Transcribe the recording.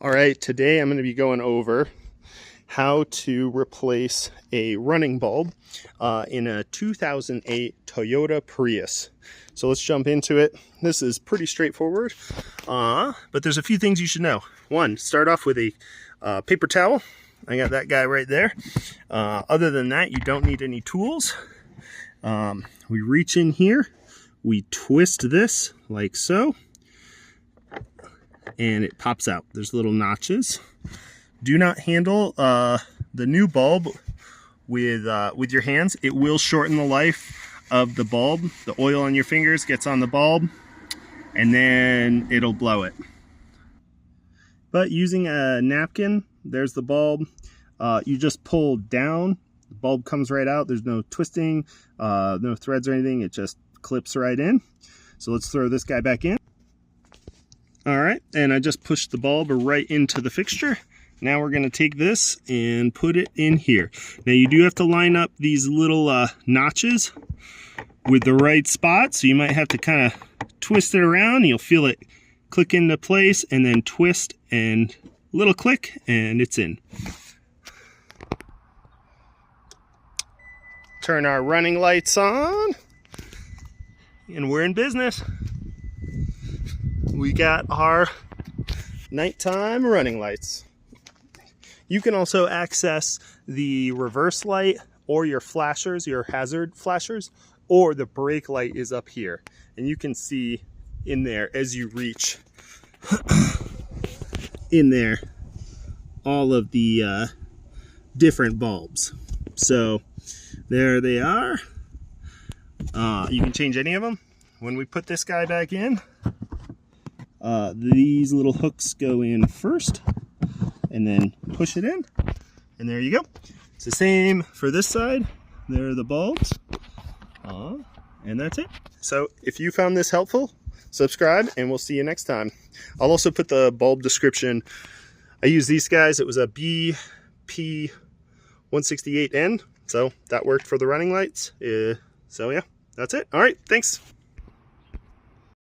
All right, today I'm going to be going over how to replace a running bulb in a 2008 Toyota Prius. So let's jump into it. This is pretty straightforward, but there's a few things you should know. One, start off with a paper towel. I got that guy right there. Other than that, you don't need any tools. We reach in here, we twist this like so, and it pops out. There's little notches. Do not handle the new bulb with your hands. It will shorten the life of the bulb. The oil on your fingers gets on the bulb and then it'll blow it. But using a napkin, there's the bulb. You just pull down, the bulb comes right out. There's no twisting, no threads or anything. It just clips right in. So let's throw this guy back in. All right, and I just pushed the bulb right into the fixture. Now we're going to take this and put it in here. Now you do have to line up these little notches with the right spot, so you might have to kind of twist it around. You'll feel it click into place, and then twist and little click, and it's in. Turn our running lights on, and we're in business. We got our nighttime running lights. You can also access the reverse light or your flashers, your hazard flashers, or the brake light is up here. And you can see in there as you reach in there all of the different bulbs. So there they are. You can change any of them. When we put this guy back in, these little hooks go in first and then push it in, and there you go. It's the same for this side. There are the bulbs, and that's it. So if you found this helpful, subscribe and we'll see you next time. I'll also put the bulb description. I use these guys. It was a BP168N, so that worked for the running lights. So yeah, that's it. All right, thanks.